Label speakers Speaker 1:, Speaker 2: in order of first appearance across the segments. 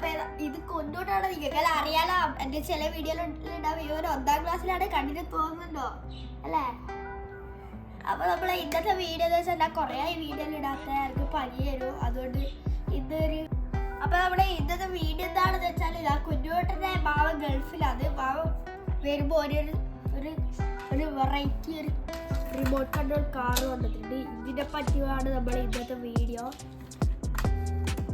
Speaker 1: അപ്പൊ ഇത് കൊണ്ടോട്ടാണ് നിങ്ങൾക്ക് അറിയാലോ. എന്റെ ചില വീഡിയോയിലുണ്ടാവും ഇവർ 1ാം ക്ലാസ്സിലാണ് കണ്ടിട്ട് തോന്നുന്നുണ്ടോ അല്ലേ? അപ്പൊ നമ്മളെ ഇന്നത്തെ വീഡിയോ എന്ന് വെച്ചാൽ ഞാൻ കുറേ വീഡിയോയിൽ ഇടാത്ത എനിക്ക് പനി തരും. അതുകൊണ്ട് ഇതൊരു അപ്പൊ നമ്മുടെ ഇന്നത്തെ വീഡിയോ എന്താണെന്ന് വെച്ചാൽ ഇതാ കുഞ്ഞോട്ടന്റെ മാവൻ ഗൾഫിലാണ്. മാവൻ വരുമ്പോ ഒരു വെറൈറ്റി ഒരു റിമോട്ട് കൺട്രോൾ കാർ വന്നിട്ടുണ്ട്. ഇതിനെ പറ്റിയാണ് നമ്മുടെ ഇന്നത്തെ വീഡിയോ.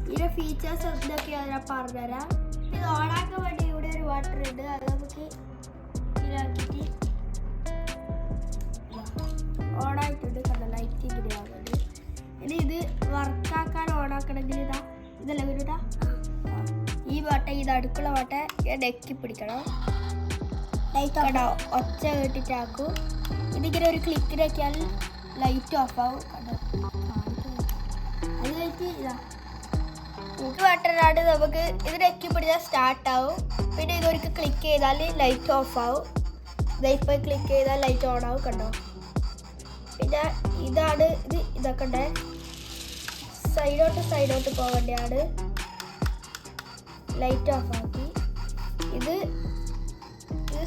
Speaker 1: ഇതിന്റെ ഫീച്ചേഴ്സ് എന്തൊക്കെയാണ് ഞാൻ പറഞ്ഞുതരാം. ഇത് ഓണാക്കാൻ വേണ്ടി ഇവിടെ ഒരു വാട്ടർ ഉണ്ട്. അത് നമുക്ക് ഇതിലാക്കിയിട്ട് ഓണായിട്ടുണ്ട്. കണ്ട ലൈറ്റ് ഇങ്ങനെ ആവുന്നുണ്ട്. ഇനി ഇത് വർക്കാക്കാൻ ഓണാക്കണമെങ്കിൽ ഇതല്ല വരുടാ. ഈ വാട്ട ഇത് അടുക്കുള്ള വാട്ട ഡെക്കി പിടിക്കണം. ലൈറ്റ് ഒച്ച കേട്ടിട്ടാക്കും. ഇതിങ്ങനെ ഒരു ക്ലിക്കിലാക്കിയാൽ ലൈറ്റ് ഓഫ് ആവും. അത് കഴിഞ്ഞിട്ട് ഇതാ വാട്ടറാണ് നമുക്ക് ഇത് ഡെക്കി പിടിച്ചാൽ സ്റ്റാർട്ട് ആവും. പിന്നെ ഇതൊരിക്കൽ ക്ലിക്ക് ചെയ്താൽ ലൈറ്റ് ഓഫ് ആവും. ഇതായിപ്പോൾ ക്ലിക്ക് ചെയ്താൽ ലൈറ്റ് ഓൺ ആവും. കണ്ടോ? പിന്നെ ഇതാണ് ഇതൊക്കെ ഉണ്ട്. സൈഡോട്ട് പോകേണ്ടതാണ്. ലൈറ്റ് ഓഫ് ആക്കി. ഇത്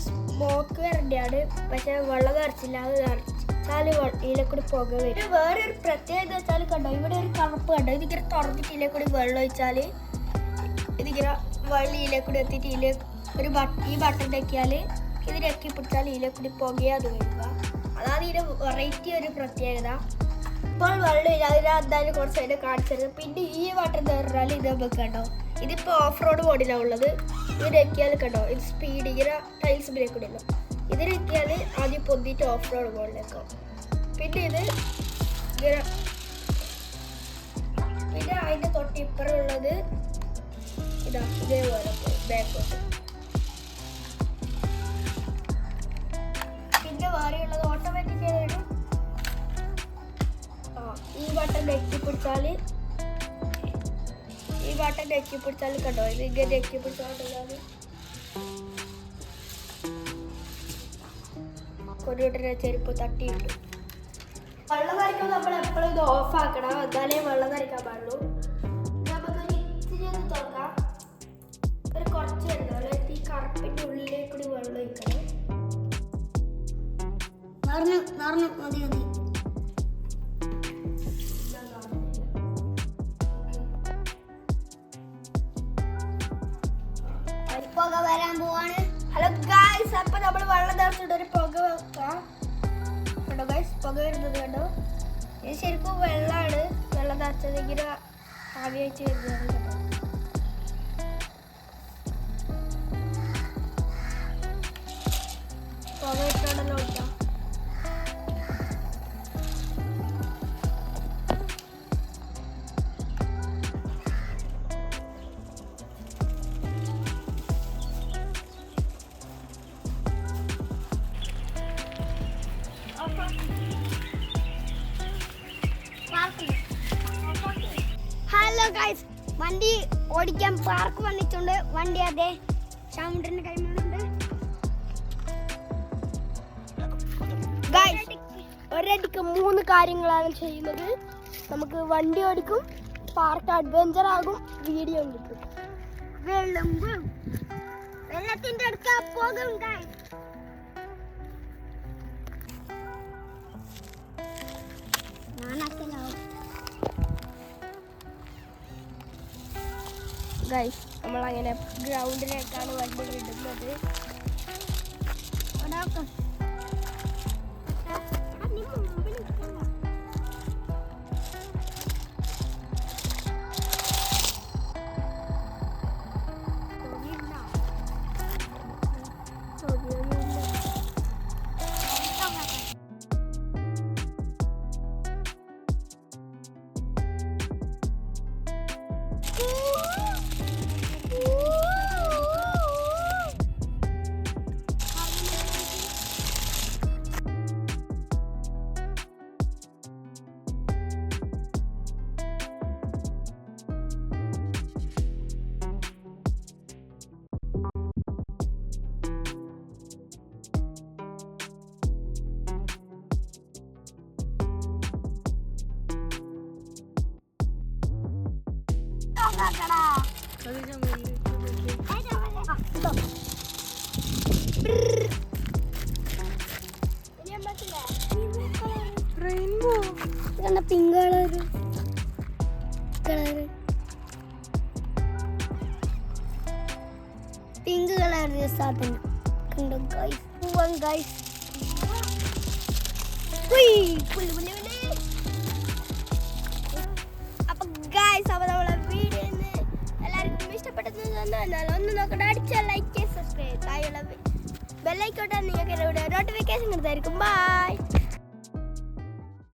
Speaker 1: സ്മോക്ക് വരേണ്ടതാണ്. പക്ഷെ വെള്ളം നിറച്ചില്ല. അത് നിറച്ചാൽ ഇതിലെ കൂടി പുക വരും. വേറൊരു പ്രത്യേകത വെച്ചാൽ കണ്ടോ, ഇവിടെ ഒരു കറുപ്പ് കണ്ടോ. ഇതിങ്ങനെ തുറന്നിട്ട് ഇതിലെ കൂടി വെള്ളം ഒഴിച്ചാൽ ഇതിങ്ങനെ വെള്ളം ഇതിലെ കൂടി എത്തിയിട്ട് ഈ ബട്ടൺ ഞെക്കിയാൽ ഇത് ഞെക്കി പിടിച്ചാൽ ഇതിലെ കൂടി പുകയാത് വരിക. അതാണ് ഇതിൻ്റെ വെറൈറ്റി ഒരു പ്രത്യേകത. ഇപ്പോൾ വെള്ളം ഇല്ല. അതിന് എന്തായാലും കുറച്ച് അതിനെ കാണിച്ചത്. പിന്നെ ഈ ബട്ടൺ പറഞ്ഞാൽ ഇത് നമുക്ക് കണ്ടോ, ഇതിപ്പോൾ ഓഫ് റോഡ് മോഡിലാണ് ഉള്ളത്. ഇത് ഞെക്കിയാൽ കണ്ടോ, ഇത് സ്പീഡ് ഇങ്ങനെ ടൈൽസ് ബ്രേക്ക് ഇടല്ലോ. ഇത് ഞെക്കിയാൽ ആദ്യം പൊന്തിയിട്ട് ഓഫ് റോഡ് മോഡിലേക്കാവും. പിന്നെ ഇത് ഇങ്ങനെ പിന്നെ അതിൻ്റെ തൊട്ടിപ്പുറമുള്ളത് ഇതാ ഇതേപോലെ ബാക്കോട്ട്. പിന്നെ വേറെയുള്ളത് ഓട്ടോമാറ്റിക് ആയിട്ട് ഈ ബട്ടൺ ഞെക്കി പിടിച്ചാൽ കണ്ടോ, ഇത് ഇങ്ങനെ ഞെക്കി പിടിച്ചാൽ കൊണ്ടുവിട്ട ചെരുപ്പ് തട്ടിയിട്ടു. വെള്ളം നനയ്ക്കുമ്പോൾ നമ്മൾ എപ്പോഴും ഇത് ഓഫ് ആക്കണം. എന്നാലേ വെള്ളം നനയ്ക്കാൻ പാടുള്ളൂ. നമുക്കൊരു ഇച്ചിരി ഒന്ന് തുറക്കാം. ഒരു കുറച്ച് വെള്ളം ഈ കറുപ്പിൻ്റെ ഉള്ളിലേക്ക് കൂടി വെള്ളം ഒഴിക്കണം. മതി പുക വരാൻ പോവാണ്. ഹലോ ഗായ്സ്, അപ്പൊ നമ്മൾ വെള്ളം നിറച്ചിട്ട് ഒരു പുക വെക്കാം. കണ്ടോ ഗായ്സ്, പുക വരുന്നത് കണ്ടോ? ഇത് ശരിക്കും വെള്ളമാണ്. വെള്ളം നിറച്ചത് ഇങ്ങനെ ആവി വെച്ച് വരുന്നത് കേട്ടോ. പുക ഇട്ടോണ്ടല്ലോ കേട്ടോ. ഹലോ ഗൈസ്, വണ്ടി ഓടിക്കാൻ പാർക്ക് വന്നിട്ടുണ്ട്. വണ്ടി അതെ ഷാമുണ്ടിന്റെ കൈമുണ്ട്. ഗൈസ്, ഒരടിക്ക് 3 കാര്യങ്ങളാണ് ചെയ്യുന്നത്. നമുക്ക് വണ്ടി ഓടിക്കും, പാർക്ക് അഡ്വഞ്ചർ ആകും, വീഡിയോ കിട്ടും. വെള്ളത്തിന്റെ അടുത്ത് പോകും ഗൈസ്. ഗൈസ്, നമ്മളങ്ങനെ ഗ്രൗണ്ടിലേക്കാണ് വണ്ടി വിടുന്നത്.
Speaker 2: Rainbow
Speaker 1: pink colour pink colour സാധനം കണ്ടോ ഗൈസ് പൂവൻ ഗൈസ് അപ്പൊ ഗൈസ് അപ്പൊ നമ്മളെ വീഡിയോ എല്ലാവർക്കും ഇഷ്ടപ്പെട്ടത് ഒന്ന് നോക്കട്ടെ അടിച്ചാൽ ലൈക്ക് സബ്സ്ക്രൈബ് താഴെയുള്ള ബെല്ലൈക്കോട്ടെ നിങ്ങൾക്ക് നോട്ടിഫിക്കേഷൻ കിട്ടുന്നതായിരിക്കും ബൈ.